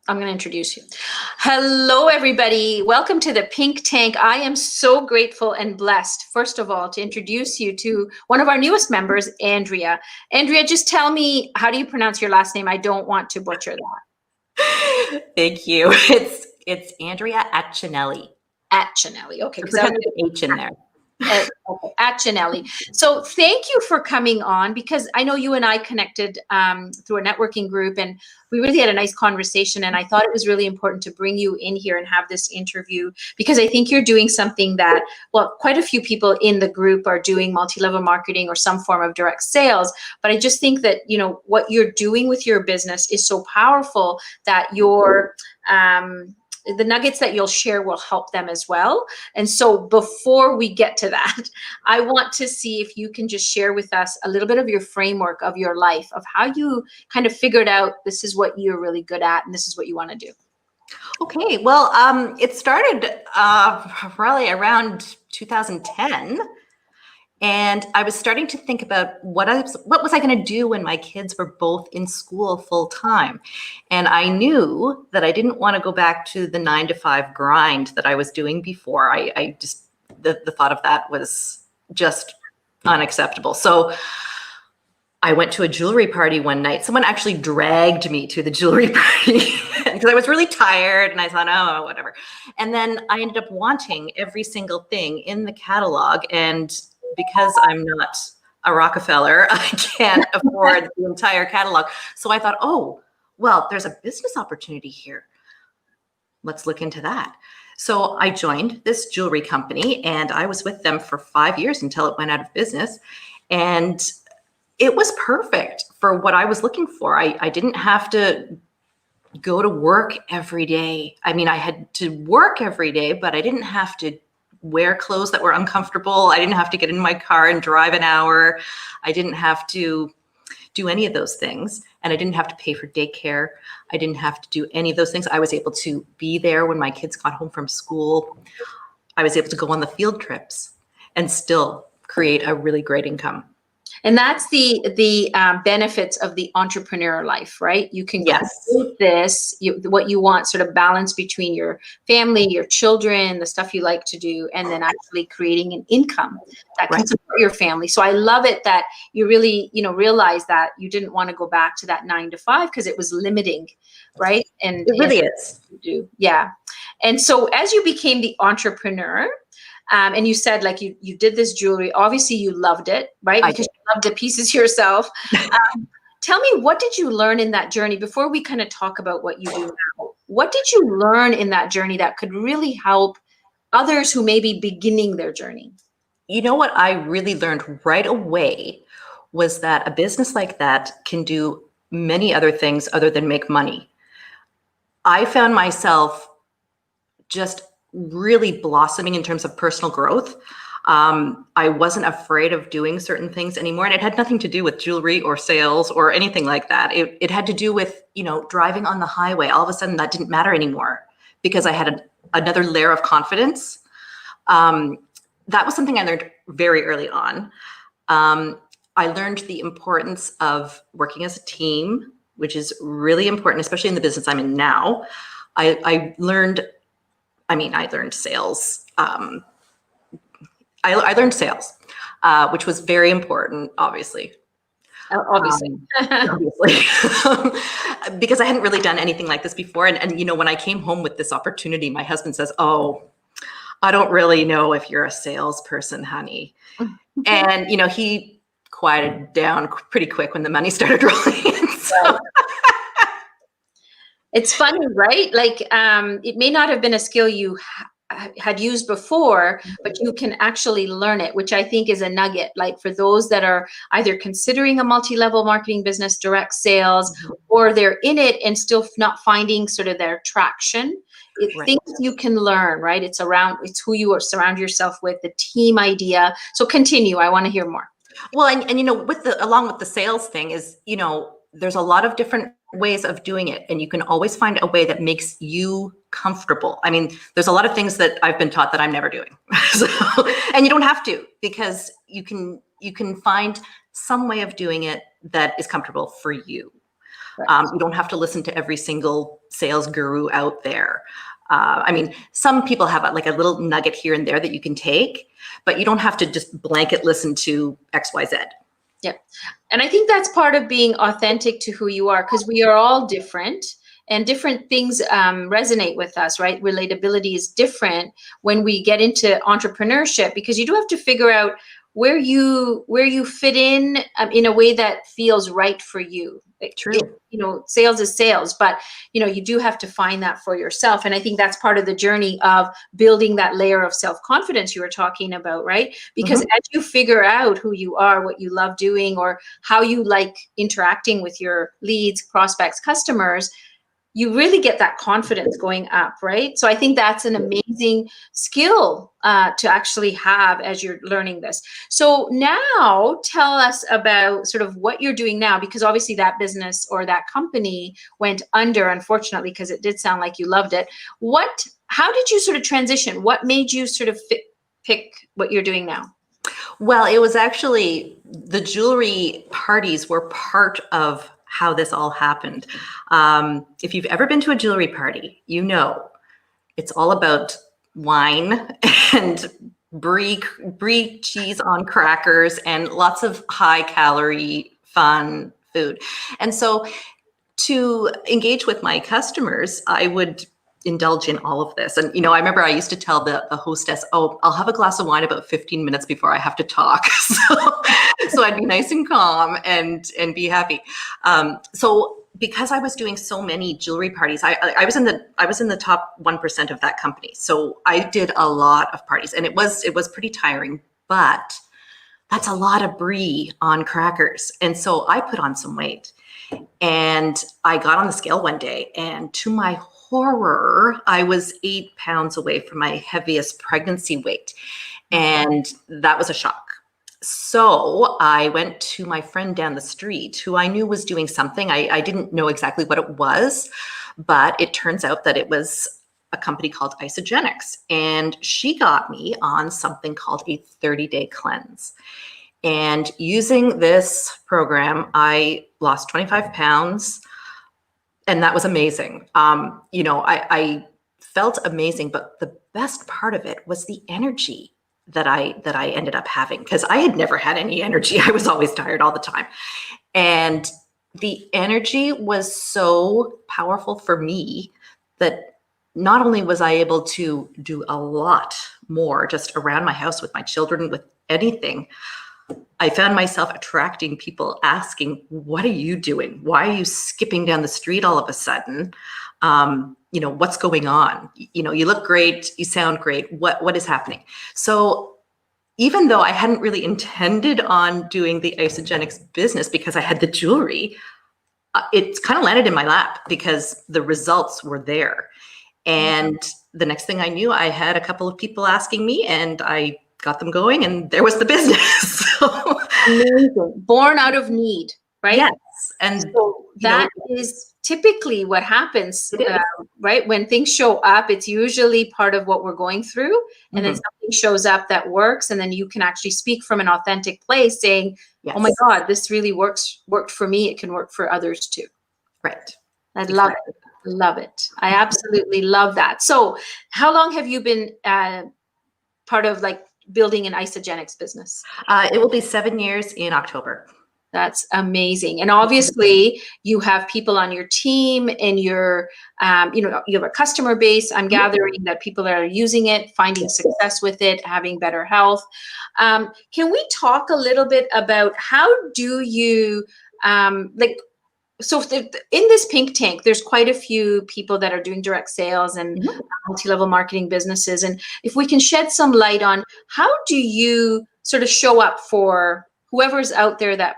I'm going to introduce you. Hello, everybody. Welcome to the Pink Tank. I am so grateful and blessed, first of all, to introduce you to one of our newest members, Andrea. Andrea, just tell me, how do you pronounce your last name? I don't want to butcher that. Thank you. It's Andrea Accinelli. Accinelli. Okay, because I have an H in there. Okay, Accinelli. So thank you for coming on, because I know you and I connected through a networking group, and we really had a nice conversation, and I thought it was really important to bring you in here and have this interview, because I think you're doing something that, well, quite a few people in the group are doing multi-level marketing or some form of direct sales. But I just think that, you know, what you're doing with your business is so powerful that you're the nuggets that you'll share will help them as well. And so before we get to that, I want to see if you can just share with us a little bit of your framework of your life, of how you kind of figured out this is what you're really good at and this is what you want to do. Okay, well, it started probably around 2010. And I was starting to think about what was I going to do when my kids were both in school full time. And I knew that I didn't want to go back to the 9-to-5 grind that I was doing before. I just, the thought of that was just unacceptable. So I went to a jewelry party one night. Someone actually dragged me to the jewelry party because I was really tired, and I thought, oh, whatever. And then I ended up wanting every single thing in the catalog, and because I'm not a Rockefeller, I can't afford the entire catalog. So I thought, oh, well, there's a business opportunity here. Let's look into that. So I joined this jewelry company, and I was with them for 5 years until it went out of business. And it was perfect for what I was looking for. I didn't have to go to work every day. I mean, I had to work every day, but I didn't have to wear clothes that were uncomfortable. I didn't have to get in my car and drive an hour. I didn't have to do any of those things. And I didn't have to pay for daycare. I didn't have to do any of those things. I was able to be there when my kids got home from school. I was able to go on the field trips and still create a really great income. And that's the benefits of the entrepreneur life, right? You can create this, what you want, sort of balance between your family, your children, the stuff you like to do, and then actually creating an income that can support your family. So I love it that you really, you know, realize that you didn't want to go back to that 9-to-5 because it was limiting, right? And it really is. Yeah. And so as you became the entrepreneur, and you said, like, you did this jewelry. Obviously, you loved it, right? Because you loved the pieces yourself. Tell me, what did you learn in that journey before we kind of talk about what you do now? What did you learn in that journey that could really help others who may be beginning their journey? You know what I really learned right away was that a business like that can do many other things other than make money. I found myself just really blossoming in terms of personal growth. I wasn't afraid of doing certain things anymore. And it had nothing to do with jewelry or sales or anything like that. It had to do with, you know, driving on the highway. All of a sudden that didn't matter anymore because I had another layer of confidence. That was something I learned very early on. I learned the importance of working as a team, which is really important, especially in the business I'm in now. I learned sales. I learned sales, which was very important, obviously. Obviously. Because I hadn't really done anything like this before. And, you know, when I came home with this opportunity, my husband says, oh, I don't really know if you're a salesperson, honey. And, you know, he quieted down pretty quick when the money started rolling in. So. It's funny, right? Like, it may not have been a skill you had used before, but you can actually learn it, which I think is a nugget. Like, for those that are either considering a multi-level marketing business, direct sales, or they're in it and still not finding sort of their traction. Things you can learn, right? It's who you surround yourself with, the team idea. So continue. I want to hear more. Well, and you know, along with the sales thing is, you know, there's a lot of different ways of doing it, and you can always find a way that makes you comfortable. I mean, there's a lot of things that I've been taught that I'm never doing. And you don't have to, because you can find some way of doing it that is comfortable for you. Right. You don't have to listen to every single sales guru out there. I mean, some people have like a little nugget here and there that you can take, but you don't have to just blanket listen to X, Y, Z. Yep. And I think that's part of being authentic to who you are, because we are all different and different things resonate with us, right? Relatability is different when we get into entrepreneurship, because you do have to figure out where you fit in a way that feels right for you. True. Sales is sales, but you do have to find that for yourself. And I think that's part of the journey of building that layer of self-confidence you were talking about, right? Because as you figure out who you are, what you love doing, or how you like interacting with your leads, prospects, customers, you really get that confidence going up, right? So I think that's an amazing skill to actually have as you're learning this. So now tell us about sort of what you're doing now, because obviously that business or that company went under, unfortunately, because it did sound like you loved it. How did you sort of transition? What made you sort of pick what you're doing now? Well, it was actually the jewelry parties were part of how this all happened. If you've ever been to a jewelry party, it's all about wine and brie cheese on crackers and lots of high calorie, fun food. And so to engage with my customers, I would indulge in all of this. And, I remember I used to tell the hostess, oh, I'll have a glass of wine about 15 minutes before I have to talk. So I'd be nice and calm and be happy. So because I was doing so many jewelry parties, I was in the top 1% of that company. So I did a lot of parties, and it was pretty tiring, but that's a lot of brie on crackers. And so I put on some weight, and I got on the scale one day, and to my horror, I was 8 pounds away from my heaviest pregnancy weight. And that was a shock. So I went to my friend down the street who I knew was doing something. I didn't know exactly what it was, but it turns out that it was a company called Isogenics. And she got me on something called a 30-day cleanse. And using this program, I lost 25 pounds. And that was amazing. I felt amazing, but the best part of it was the energy that I ended up having, because I had never had any energy. I was always tired all the time. And the energy was so powerful for me that not only was I able to do a lot more just around my house with my children, with anything, I found myself attracting people asking, what are you doing? Why are you skipping down the street all of a sudden? What's going on? You look great. You sound great. What is happening? So even though I hadn't really intended on doing the Isogenics business because I had the jewelry, it's kind of landed in my lap because the results were there. And the next thing I knew, I had a couple of people asking me, and I got them going, and there was the business. Amazing. Born out of need, right? Yes. And so that is typically what happens, right? When things show up, it's usually part of what we're going through. And then something shows up that works. And then you can actually speak from an authentic place saying, oh my God, this really worked for me. It can work for others too. Right. I love it. Love it. I absolutely love that. So how long have you been part of building an Isogenics business? It will be 7 years in October. That's amazing. And obviously you have people on your team, and you have a customer base. I'm gathering that people are using it, finding success with it, having better health. Can we talk a little bit about how do you, so in this Pink Tank, there's quite a few people that are doing direct sales and multi-level marketing businesses. And if we can shed some light on how do you sort of show up for whoever's out there that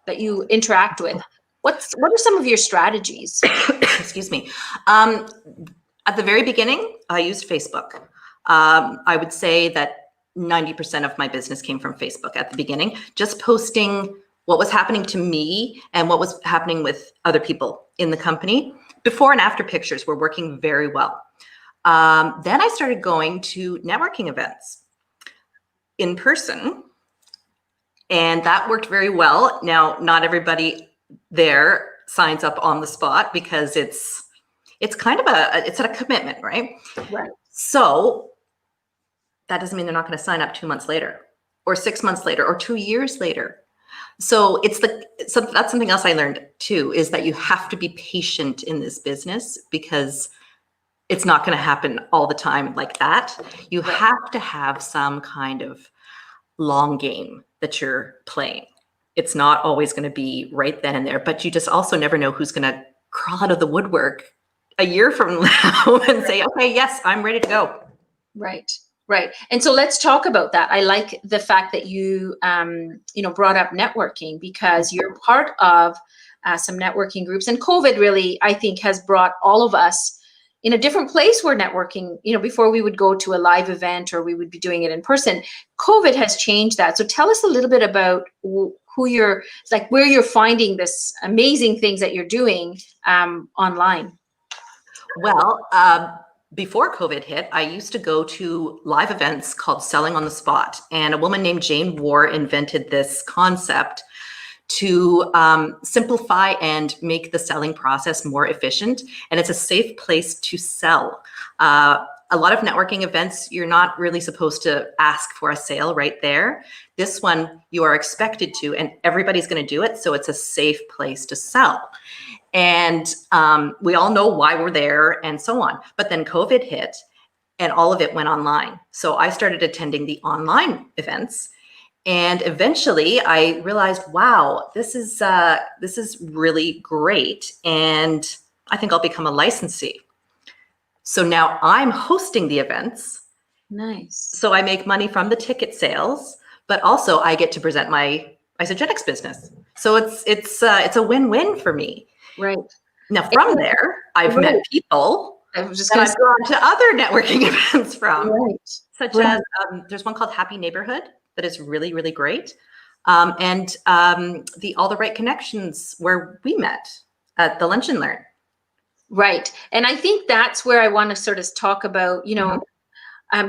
you interact with, what are some of your strategies? Excuse me. At the very beginning, I used Facebook. I would say that 90% of my business came from Facebook at the beginning, just posting what was happening to me and what was happening with other people in the company. Before and after pictures were working very well. Then I started going to networking events in person, and that worked very well. Now, not everybody there signs up on the spot because it's kind of it's a commitment, right? Right. So that doesn't mean they're not going to sign up 2 months later or 6 months later or 2 years later. So that's something else I learned too, is that you have to be patient in this business because it's not going to happen all the time like that. You have to have some kind of long game that you're playing. It's not always going to be right then and there, but you just also never know who's going to crawl out of the woodwork a year from now and say, okay, yes, I'm ready to go. Right. Right. And so let's talk about that. I like the fact that you, brought up networking, because you're part of some networking groups, and COVID really, I think, has brought all of us in a different place where networking, before we would go to a live event or we would be doing it in person. COVID has changed that. So tell us a little bit about who you're, like, where you're finding this amazing things that you're doing online. Well, before COVID hit, I used to go to live events called Selling on the Spot. And a woman named Jane Warr invented this concept to simplify and make the selling process more efficient. And it's a safe place to sell. A lot of networking events, you're not really supposed to ask for a sale right there. This one, you are expected to, and everybody's going to do it. So it's a safe place to sell. And we all know why we're there and so on. But then COVID hit and all of it went online. So I started attending the online events. And eventually I realized, wow, this is really great. And I think I'll become a licensee. So now I'm hosting the events. Nice. So I make money from the ticket sales, but also I get to present my Isogenics business. So it's a win-win for me. Right. Now from there, I've met people I was just that going I've gone to other networking events from, such Right. as there's one called Happy Neighborhood that is really, really great. And the All the Right Connections, where we met at the Lunch and Learn. Right. And I think that's where I want to sort of talk about,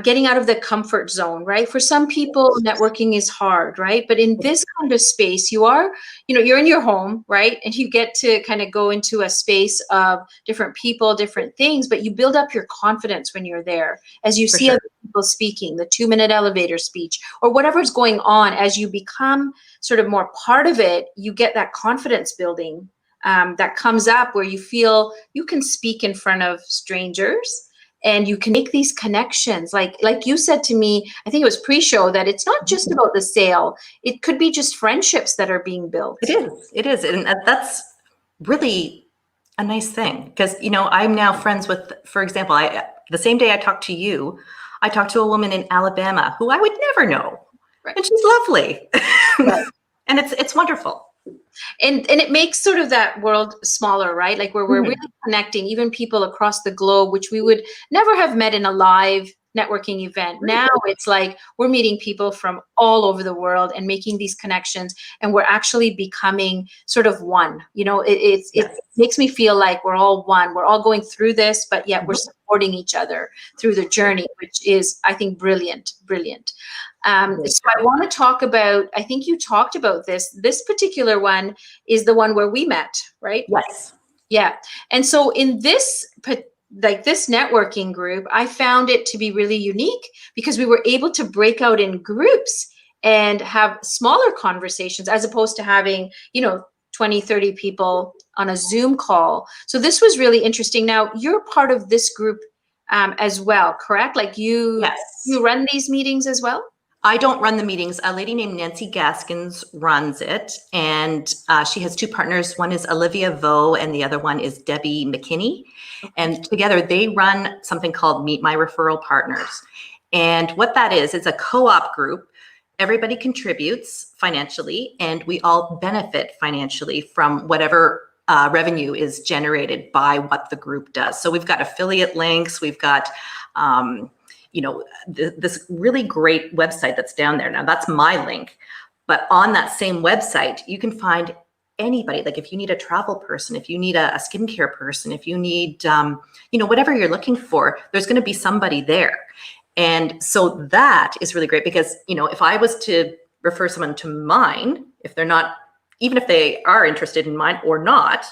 getting out of the comfort zone, right? For some people, networking is hard, right? But in this kind of space, you are, you're in your home, right? And you get to kind of go into a space of different people, different things, but you build up your confidence when you're there. As you see other people speaking, the 2-minute elevator speech, or whatever's going on, as you become sort of more part of it, you get that confidence building that comes up where you feel you can speak in front of strangers and you can make these connections. Like you said to me, I think it was pre-show, that it's not just about the sale. It could be just friendships that are being built. It is. And that's really a nice thing because, I'm now friends with, for example, the same day I talked to you, I talked to a woman in Alabama who I would never know. Right. And she's lovely. Right. And it's wonderful. And it makes sort of that world smaller, right? Like where we're really connecting, even people across the globe, which we would never have met in a live networking event. Now it's like we're meeting people from all over the world and making these connections, and we're actually becoming sort of one. It makes me feel like we're all one. We're all going through this, but yet we're supporting each other through the journey, which is, I think, brilliant. So I want to talk about, I think you talked about this particular one is the one where we met, right? Yes. Yeah. And so in this networking group, I found it to be really unique because we were able to break out in groups and have smaller conversations as opposed to having, 20, 30 people on a Zoom call. So this was really interesting. Now you're part of this group as well, correct? Like you run these meetings as well? I don't run the meetings. A lady named Nancy Gaskins runs it, and she has 2 partners. One is Olivia Vo, and the other one is Debbie McKinney. Okay. And together they run something called Meet My Referral Partners. And what that is, it's a co-op group. Everybody contributes financially, and we all benefit financially from whatever revenue is generated by what the group does. So we've got affiliate links, we've got this really great website that's down there. Now that's my link, but on that same website, you can find anybody. Like if you need a travel person, if you need a skincare person, if you need, whatever you're looking for, there's going to be somebody there. And so that is really great because, if I was to refer someone to mine, if they're not, even if they are interested in mine or not,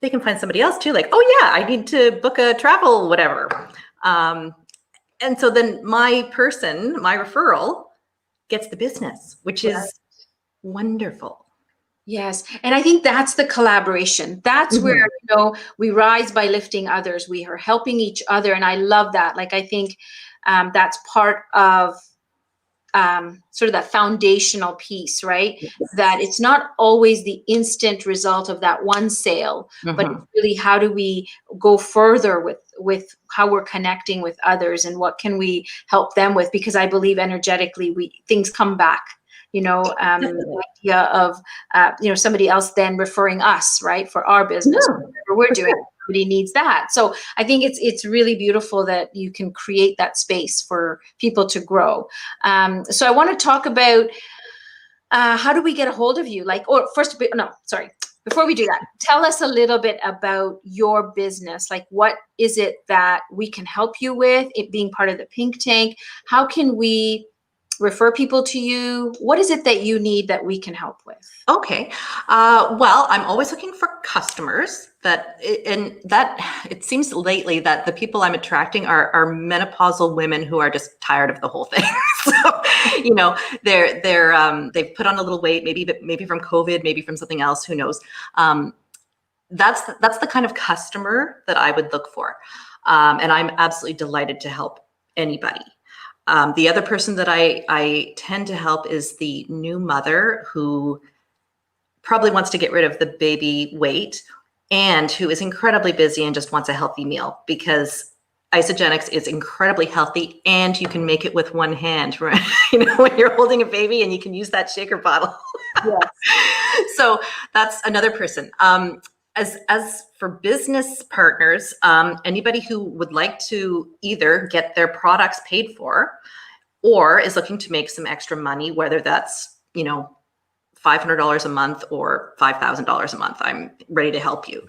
they can find somebody else too. Like, oh yeah, I need to book a travel, whatever. And so then my referral gets the business, which is wonderful. Yes. And I think that's the collaboration. That's where, we rise by lifting others. We are helping each other. And I love that. Like, I think that's part of sort of that foundational piece, right? Yes. That it's not always the instant result of that one sale, but it's really how do we go further with how we're connecting with others and what can we help them with? Because I believe energetically things come back. The idea of somebody else then referring us, right, for our business, whatever we're doing. Sure. Somebody needs that. So I think it's really beautiful that you can create that space for people to grow. So I want to talk about how do we get a hold of you? Before we do that, tell us a little bit about your business. Like, what is it that we can help you with? It being part of the Pink Tank, how can we refer people to you? What is it that you need that we can help with? Okay. Well, I'm always looking for customers it seems lately that the people I'm attracting are menopausal women who are just tired of the whole thing. So, they've put on a little weight, maybe from COVID, maybe from something else, who knows? That's the kind of customer that I would look for. And I'm absolutely delighted to help anybody. The other person that I tend to help is the new mother who probably wants to get rid of the baby weight and who is incredibly busy and just wants a healthy meal, because Isagenix is incredibly healthy and you can make it with one hand, right? When you're holding a baby and you can use that shaker bottle. Yes. So that's another person. As for business partners, anybody who would like to either get their products paid for or is looking to make some extra money, whether that's, $500 a month or $5,000 a month, I'm ready to help you.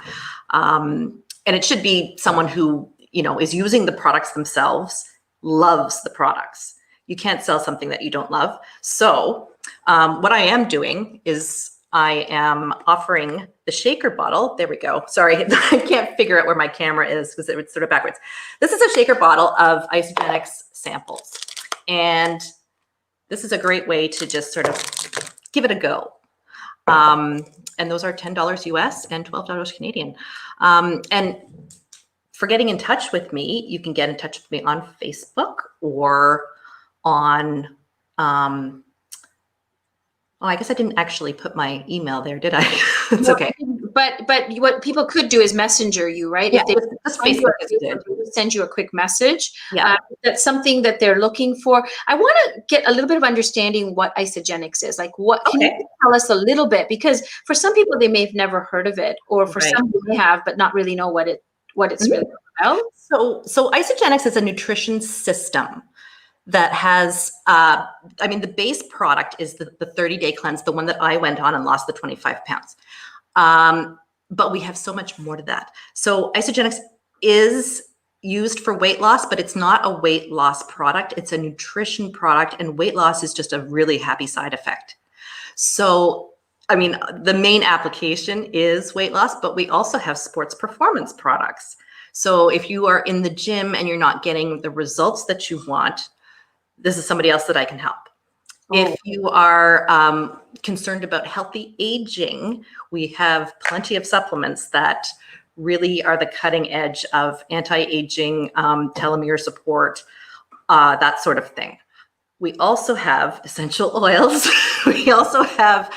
And it should be someone who, is using the products themselves, loves the products. You can't sell something that you don't love. So what I am doing is I am offering the shaker bottle. There we go. Sorry, I can't figure out where my camera is because it's sort of backwards. This is a shaker bottle of Isagenix samples. And this is a great way to just sort of give it a go. And those are $10 US and $12 Canadian. And for getting in touch with me, you can get in touch with me on Facebook or on, I guess I didn't actually put my email there, did I? It's okay. But what people could do is messenger you, right? Yeah, Facebook is good. Send you a quick message. Yeah. That's something that they're looking for. I want to get a little bit of understanding what Isagenix is. Like, can you tell us a little bit? Because for some people, they may have never heard of it, or for some they have, but not really know what it's really about. So Isagenix is a nutrition system that has, the base product is the 30-day cleanse, the one that I went on and lost the 25 pounds. But we have so much more to that. So Isagenix is used for weight loss, but it's not a weight loss product. It's a nutrition product, and weight loss is just a really happy side effect. So, the main application is weight loss, but we also have sports performance products. So if you are in the gym and you're not getting the results that you want, this is somebody else that I can help. If you are concerned about healthy aging, we have plenty of supplements that really are the cutting edge of anti-aging, telomere support, that sort of thing. We also have essential oils. We also have,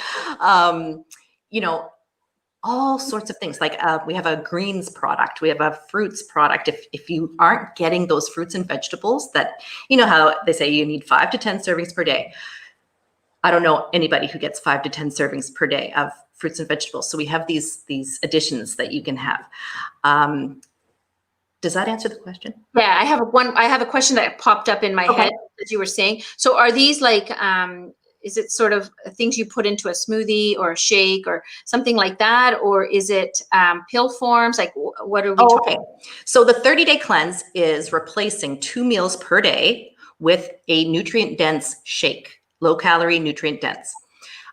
all sorts of things. Like we have a greens product. We have a fruits product. If you aren't getting those fruits and vegetables that, how they say you need 5 to 10 servings per day. I don't know anybody who gets 5 to 10 servings per day of fruits and vegetables. So we have these additions that you can have. Does that answer the question? Yeah, I have a question that popped up in my head as you were saying. So are these like, is it sort of things you put into a smoothie or a shake or something like that? Or is it pill forms? Like, what are we talking about? So the 30-day cleanse is replacing 2 meals per day with a nutrient-dense shake. Low calorie, nutrient dense.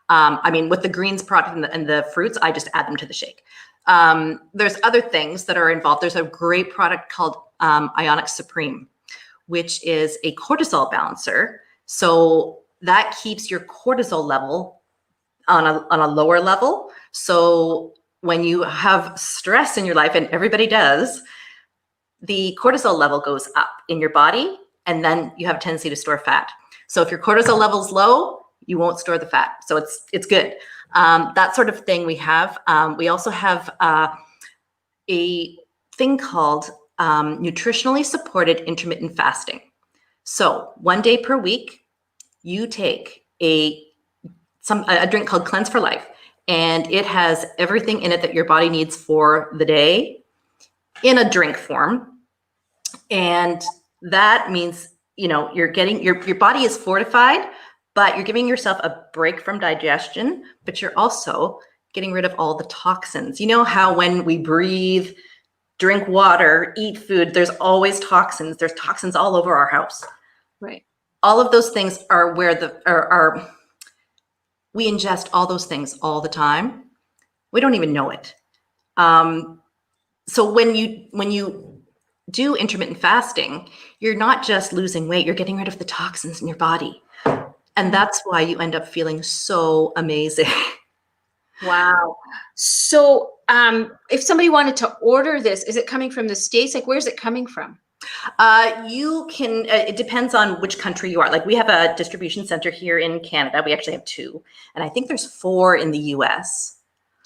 With the greens product and the fruits, I just add them to the shake. There's other things that are involved. There's a great product called Ionic Supreme, which is a cortisol balancer. So that keeps your cortisol level on a lower level. So when you have stress in your life, and everybody does, the cortisol level goes up in your body, and then you have a tendency to store fat. So if your cortisol level's low, you won't store the fat. So it's good. That sort of thing we have. We also have a thing called nutritionally supported intermittent fasting. So 1 day per week, you take a drink called Cleanse for Life, and it has everything in it that your body needs for the day in a drink form. And that means, you're getting your body is fortified, but you're giving yourself a break from digestion, but you're also getting rid of all the toxins. You know how when we breathe, drink water, eat food, there's always toxins. There's toxins all over our house. Right. All of those things are where we ingest all those things all the time. We don't even know it. So when you do intermittent fasting, you're not just losing weight, you're getting rid of the toxins in your body. And that's why you end up feeling so amazing. Wow. So if somebody wanted to order this, is it coming from the States? Like, where's it coming from? You can, it depends on which country you are. Like, we have a distribution center here in Canada. We actually have 2, and I think there's 4 in the US.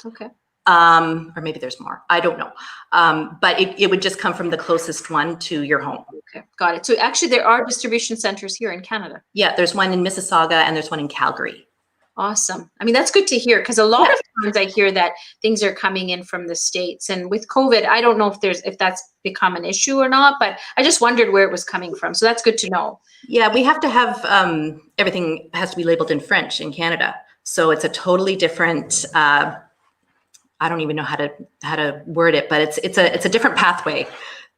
Okay. Or maybe there's more. I don't know. But it would just come from the closest one to your home. Okay, got it. So actually there are distribution centers here in Canada. Yeah, there's one in Mississauga and there's one in Calgary. Awesome. I mean, that's good to hear, because a lot of times I hear that things are coming in from the States, and with COVID, I don't know if that's become an issue or not, but I just wondered where it was coming from. So that's good to know. Yeah, we have to have, everything has to be labeled in French in Canada. So it's a totally different, I don't even know how to word it, but it's a different pathway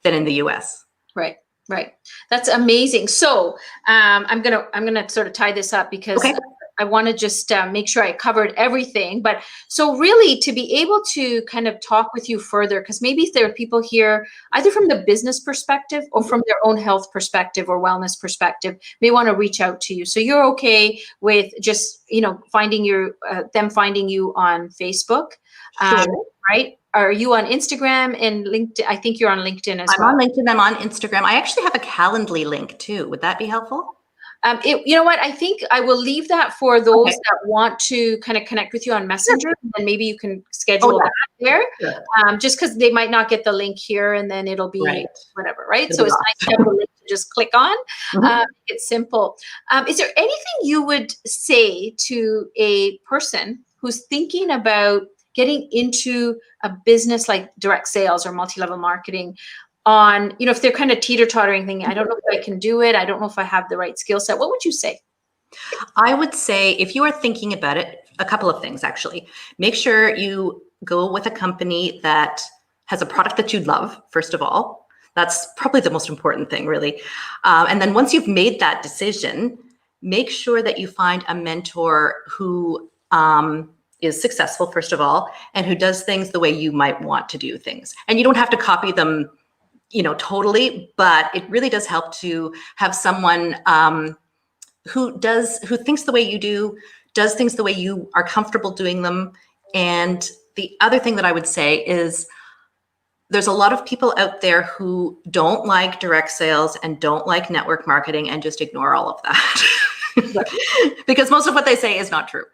than in the US. Right. Right. That's amazing. So I'm gonna sort of tie this up, because I want to just make sure I covered everything. But so really, to be able to kind of talk with you further, because maybe if there are people here, either from the business perspective or from their own health perspective or wellness perspective, may want to reach out to you. So you're okay with just, finding them finding you on Facebook, right? Are you on Instagram and LinkedIn? I think you're on LinkedIn as well. I'm on LinkedIn. I'm on Instagram. I actually have a Calendly link too. Would that be helpful? You know what? I think I will leave that for those that want to kind of connect with you on Messenger, and maybe you can schedule that there. Sure. Just because they might not get the link here, and then it'll be whatever, right? So it's nice to have a link to just click on. It's simple. Is there anything you would say to a person who's thinking about getting into a business like direct sales or multi-level marketing? On, if they're kind of teeter-tottering, thinking, I don't know if I can do it, I don't know if I have the right skill set, what would you say? I would say, if you are thinking about it, a couple of things actually. Make sure you go with a company that has a product that you love, first of all. That's probably the most important thing, really. And then once you've made that decision, make sure that you find a mentor who is successful, first of all, and who does things the way you might want to do things. And you don't have to copy them totally, but it really does help to have someone who thinks the way you do, does things the way you are comfortable doing them. And the other thing that I would say is there's a lot of people out there who don't like direct sales and don't like network marketing and just ignore all of that because most of what they say is not true.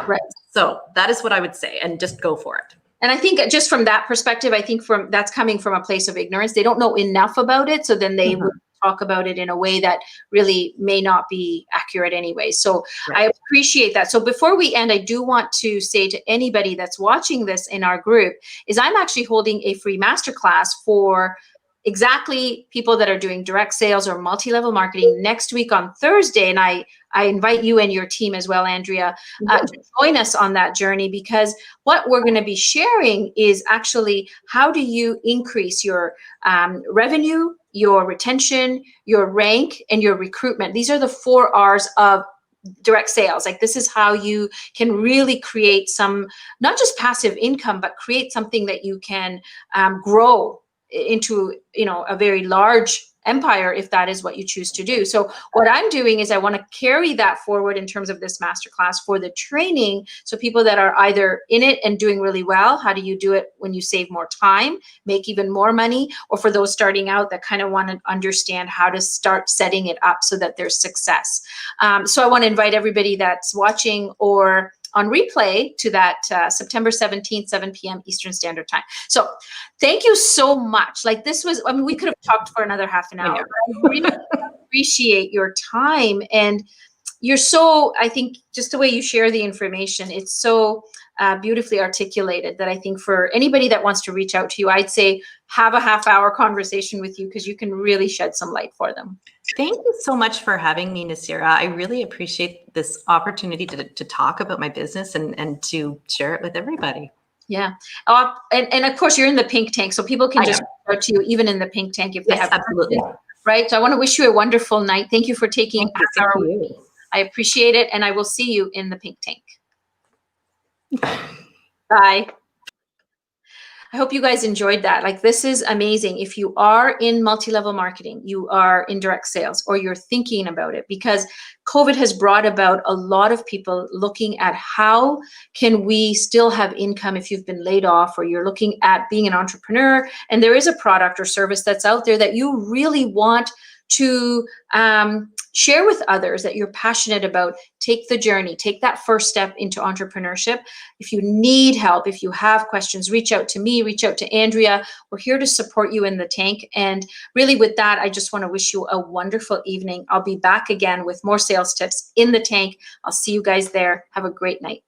Right. So that is what I would say, and just go for it. And I think just from that perspective, I think that's coming from a place of ignorance. They don't know enough about it. So then they would talk about it in a way that really may not be accurate anyway. So I appreciate that. So before we end, I do want to say to anybody that's watching this in our group is I'm actually holding a free masterclass for exactly people that are doing direct sales or multi-level marketing next week on Thursday. And I invite you and your team as well, Andrea, to join us on that journey, because what we're going to be sharing is actually how do you increase your revenue, your retention, your rank, and your recruitment. These are the 4 R's of direct sales. Like, this is how you can really create some, not just passive income, but create something that you can grow into, you know, a very large empire, if that is what you choose to do. So what I'm doing is I want to carry that forward in terms of this masterclass for the training. So people that are either in it and doing really well, how do you do it when you save more time, make even more money, or for those starting out that kind of want to understand how to start setting it up so that there's success. So I want to invite everybody that's watching or on replay to that September 17th, 7 p.m. Eastern Standard Time. So thank you so much. Like, this was, I mean, we could have talked for another half an hour. I really appreciate your time. And you're so, I think, just the way you share the information, it's so beautifully articulated that I think for anybody that wants to reach out to you, I'd say have a half-hour conversation with you, because you can really shed some light for them. Thank you so much for having me, Nasira. I really appreciate this opportunity to talk about my business and to share it with everybody. Yeah. And of course, you're in the pink tank, so people can just reach out to you even in the pink tank if they have absolutely questions, right? So I want to wish you a wonderful night. Thank you for taking an hour with me. I appreciate it, and I will see you in the pink tank. Bye. I hope you guys enjoyed that. Like, this is amazing. If you are in multi-level marketing, you are in direct sales, or you're thinking about it, because COVID has brought about a lot of people looking at how can we still have income if you've been laid off, or you're looking at being an entrepreneur and there is a product or service that's out there that you really want to share with others, that you're passionate about. Take the journey, take that first step into entrepreneurship. If you need help, if you have questions, reach out to me, reach out to Andrea. We're here to support you in the tank. And really, with that, I just want to wish you a wonderful evening. I'll be back again with more sales tips in the tank. I'll see you guys there. Have a great night.